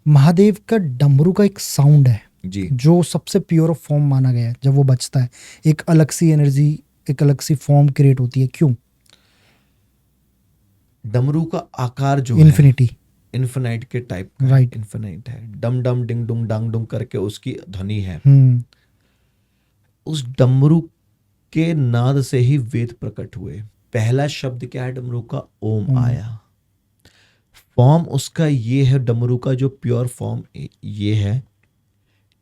महादेव का डमरू का एक साउंड है जी जो सबसे प्योर फॉर्म माना गया है। जब वो बजता है एक अलग सी एनर्जी, एक अलग सी फॉर्म क्रिएट होती है। क्यों? डमरू का आकार जो इन्फिनिटी, इन्फिनाइट के टाइप का राइट। इन्फिनाइट है। डम डम डिंग डुंग डांग डुंग करके उसकी ध्वनि है। उस डमरू के नाद से ही वेद प्रकट हुए। पहला शब्द क्या है डमरू का? ओम आया। फॉर्म उसका ये है, डमरू का जो प्योर फॉर्म ये है।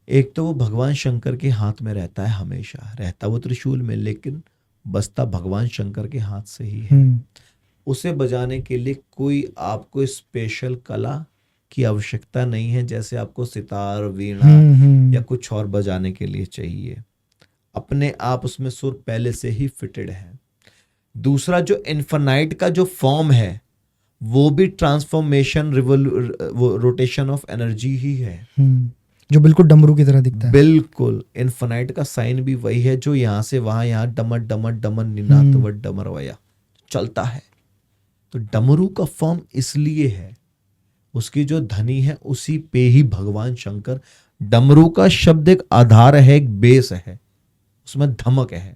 एक तो वो भगवान शंकर के हाथ में रहता है, हमेशा रहता वो त्रिशूल में, लेकिन बजता भगवान शंकर के हाथ से ही है। उसे बजाने के लिए कोई आपको स्पेशल कला की आवश्यकता नहीं है, जैसे आपको सितार, वीणा या कुछ और बजाने के लिए चाहिए। अपने आप उसमें सुर पहले से ही फिटेड है। दूसरा जो इन्फिनाइट का जो फॉर्म है वो भी ट्रांसफॉर्मेशन, रोटेशन ऑफ एनर्जी ही है, जो बिल्कुल डमरू की तरह दिखता है। बिल्कुल इन्फिनाइट का साइन भी वही है, जो यहां से वहां, यहाँ डमर डमर डमर निनाद डमरवया चलता है। तो डमरू का फॉर्म इसलिए है, उसकी जो ध्वनि है उसी पे ही भगवान शंकर। डमरू का शब्द एक आधार है, एक बेस है, उसमें धमक है।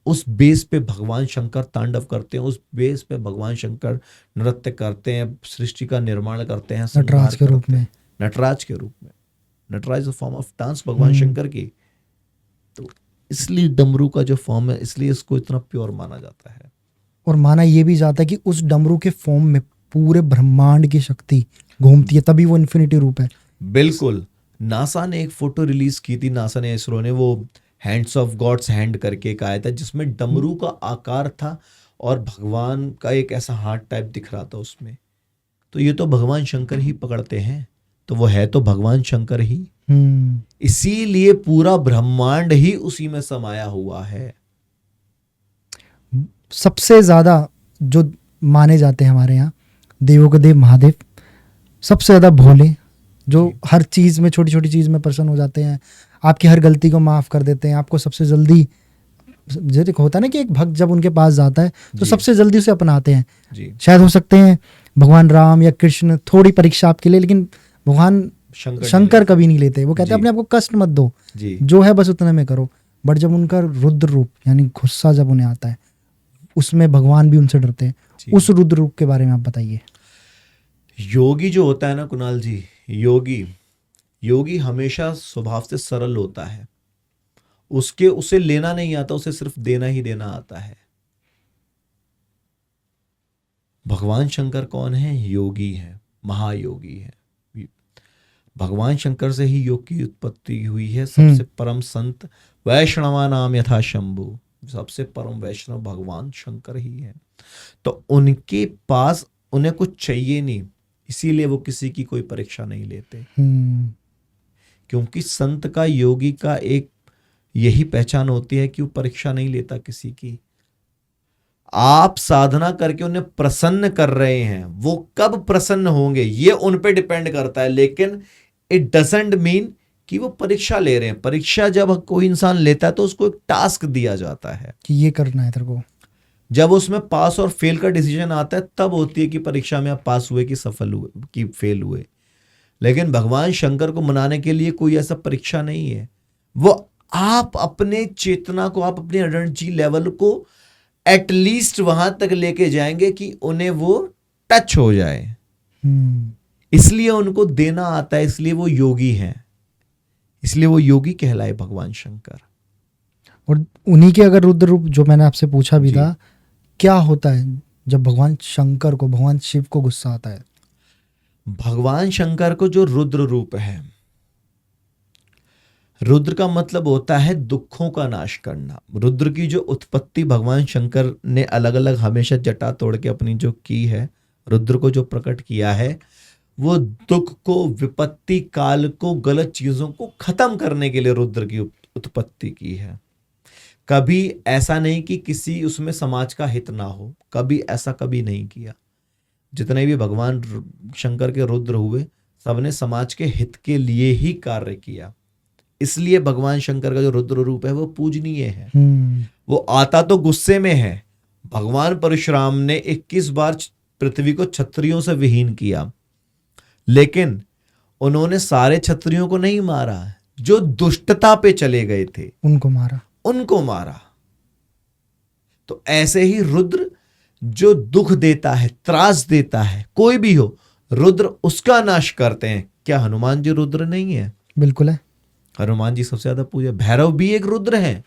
उस बेस पे भगवान शंकर तांडव करते हैं, उस बेस पे भगवान शंकर नृत्य करते हैं, सृष्टि का निर्माण करते हैं नटराज के रूप में। नटराज के रूप में। Nataraj is a form of dance भगवान शंकर की। तो इसलिए डमरू का जो फॉर्म है, इसलिए इसको इतना प्योर माना जाता है। और माना यह भी जाता है कि उस डमरू के फॉर्म में पूरे ब्रह्मांड की शक्ति घूमती है, तभी वो इन्फिनिटी रूप है। बिल्कुल। नासा ने एक फोटो रिलीज की थी, नासा ने, इसरो ने, वो हैंड्स ऑफ गॉड्स हैंड करके एक आया था, जिसमें डमरू का आकार था और भगवान का एक ऐसा हाथ टाइप दिख रहा था उसमें। तो ये तो भगवान शंकर ही पकड़ते हैं, तो वो है तो भगवान शंकर ही। इसीलिए पूरा ब्रह्मांड ही उसी में समाया हुआ है। सबसे ज्यादा जो माने जाते हैं हमारे यहाँ देवों के देव महादेव, सबसे ज्यादा भोले, जो हर चीज में, छोटी छोटी चीज में प्रसन्न हो जाते हैं, आपकी हर गलती को माफ कर देते हैं, आपको सबसे जल्दी, जैसे होता है ना कि एक भक्त जब उनके पास जाता है तो सबसे जल्दी उसे अपनाते हैं जी। शायद हो सकते हैं भगवान राम या कृष्ण थोड़ी परीक्षा आपके लिए, लेकिन भगवान शंकर कभी नहीं लेते। वो कहते हैं अपने आप को कष्ट मत दो, जो है बस उतने में करो। बट जब उनका रुद्र रूप यानी गुस्सा जब उन्हें आता है, उसमें भगवान भी उनसे डरते हैं। उस रुद्र रूप के बारे में आप बताइए। योगी जो होता है ना कुणाल जी, योगी हमेशा स्वभाव से सरल होता है। उसे लेना नहीं आता, उसे सिर्फ देना ही देना आता है। भगवान शंकर कौन है? योगी है, महायोगी है। भगवान शंकर से ही योग की उत्पत्ति हुई है। सबसे परम संत वैष्णवा नाम यथा शंभु, सबसे परम वैष्णव भगवान शंकर ही है। तो उनके पास उन्हें कुछ चाहिए नहीं, इसीलिए वो किसी की कोई परीक्षा नहीं लेते। क्योंकि संत का, योगी का एक यही पहचान होती है कि वो परीक्षा नहीं लेता किसी की। आप साधना करके उन्हें प्रसन्न कर रहे हैं, वो कब प्रसन्न होंगे ये उन पे डिपेंड करता है, लेकिन इट डजंट मीन कि वो परीक्षा ले रहे हैं। परीक्षा जब कोई इंसान लेता है तो उसको एक टास्क दिया जाता है कि ये करना है तेरे को। जब उसमें पास और फेल का डिसीजन आता है तब होती है कि परीक्षा में आप पास हुए कि सफल हुए कि फेल हुए। लेकिन भगवान शंकर को मनाने के लिए कोई ऐसा परीक्षा नहीं है। वो आप अपने चेतना को, आप अपने एनर्जी लेवल को एटलीस्ट वहां तक लेके जाएंगे कि उन्हें वो टच हो जाए। इसलिए उनको देना आता है, इसलिए वो योगी हैं, इसलिए वो योगी कहलाए भगवान शंकर। और उन्हीं के अगर रुद्र रूप जो मैंने आपसे पूछा भी था, क्या होता है जब भगवान शंकर को, भगवान शिव को गुस्सा आता है? भगवान शंकर को जो रुद्र रूप है, रुद्र का मतलब होता है दुखों का नाश करना। रुद्र की जो उत्पत्ति भगवान शंकर ने अलग अलग हमेशा जटा तोड़ के अपनी जो की है, रुद्र को जो प्रकट किया है, वो दुख को, विपत्ति काल को, गलत चीजों को खत्म करने के लिए रुद्र की उत्पत्ति की है। कभी ऐसा नहीं कि किसी उसमें समाज का हित ना हो, कभी ऐसा कभी नहीं किया। जितने भी भगवान शंकर के रुद्र हुए, सबने समाज के हित के लिए ही कार्य किया। इसलिए भगवान शंकर का जो रुद्र रूप है वो पूजनीय है। वो आता तो गुस्से में है। भगवान परशुराम ने 21 बार पृथ्वी को क्षत्रियों से विहीन किया, लेकिन उन्होंने सारे क्षत्रियों को नहीं मारा, जो दुष्टता पे चले गए थे उनको मारा। तो ऐसे ही रुद्र जो दुख देता है, त्रास देता है, कोई भी हो, रुद्र उसका नाश करते हैं। क्या हनुमान जी रुद्र नहीं है? बिल्कुल है। हनुमान जी सबसे ज्यादा पूजा। भैरव भी एक रुद्र है,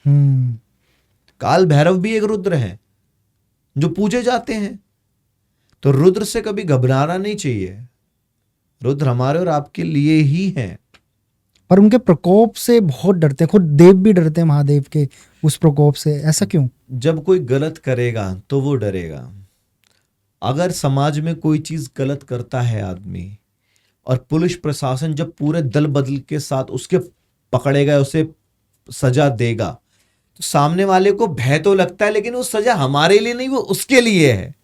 काल भैरव भी एक रुद्र है जो पूजे जाते हैं। तो रुद्र से कभी घबराना नहीं चाहिए। रुद्र हमारे और आपके लिए ही हैं। पर उनके प्रकोप से बहुत डरते हैं, खुद देव भी डरते हैं महादेव के उस प्रकोप से। ऐसा क्यों? जब कोई गलत करेगा तो वो डरेगा। अगर समाज में कोई चीज गलत करता है आदमी, और पुलिस प्रशासन जब पूरे दल बदल के साथ उसके पकड़ेगा, उसे सजा देगा, तो सामने वाले को भय तो लगता है, लेकिन वो सजा हमारे लिए नहीं, वो उसके लिए है।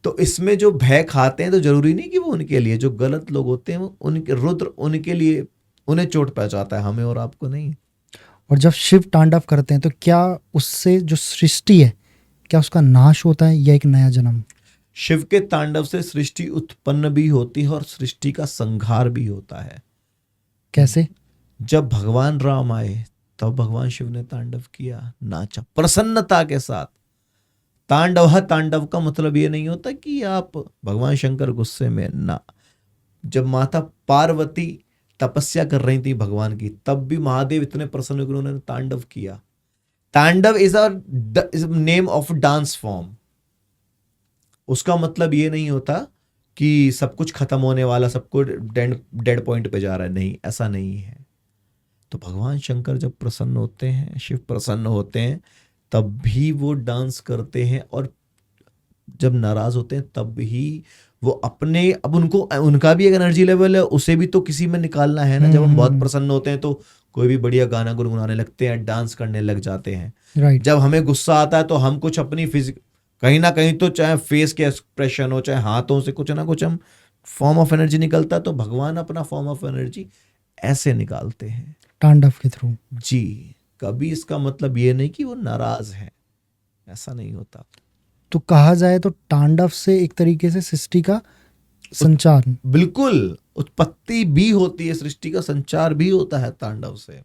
तो इसमें जो भय खाते हैं तो जरूरी नहीं कि वो उनके लिए, जो गलत लोग होते हैं वो उनके, रुद्र उनके लिए, उन्हें चोट पहुंचाता है, हमें और आपको नहीं। और जब शिव तांडव करते हैं तो क्या उससे जो सृष्टि है, क्या उसका नाश होता है या एक नया जन्म? शिव के तांडव से सृष्टि उत्पन्न भी होती है और सृष्टि का संहार भी होता है। कैसे? जब भगवान राम आए तब भगवान शिव ने तांडव किया, नाचा प्रसन्नता के साथ। तांडव का मतलब ये नहीं होता कि आप भगवान शंकर गुस्से में, ना। जब माता पार्वती तपस्या कर रही थी भगवान की, तब भी महादेव इतने प्रसन्न हुए कि उन्होंने तांडव किया। तांडव is a name of dance form. उसका मतलब ये नहीं होता कि सब कुछ खत्म होने वाला, सब कुछ डेड पॉइंट पे जा रहा है, नहीं, ऐसा नहीं है। तो भगवान शंकर जब प्रसन्न होते हैं, शिव प्रसन्न होते हैं, तब भी वो डांस करते हैं, और जब नाराज होते हैं तब भी वो अपने, अब उनका भी एक एनर्जी लेवल है, उसे भी तो किसी में निकालना है ना। जब हम बहुत प्रसन्न होते हैं तो कोई भी बढ़िया गाना गुनगुनाने लगते हैं, डांस करने लग जाते हैं। जब हमें गुस्सा आता है तो हम कुछ अपनी कहीं ना कहीं तो, चाहे फेस के एक्सप्रेशन हो, चाहे हाथों से कुछ ना कुछ हम फॉर्म ऑफ एनर्जी निकलता है। तो भगवान अपना फॉर्म ऑफ एनर्जी ऐसे निकालते हैं, तांडव के थ्रू। जी। कभी इसका मतलब ये नहीं कि वो नाराज है, ऐसा नहीं होता। तो कहा जाए तो तांडव से एक तरीके से सृष्टि का संचार, बिल्कुल, उत्पत्ति भी होती है, सृष्टि का संचार भी होता है तांडव से।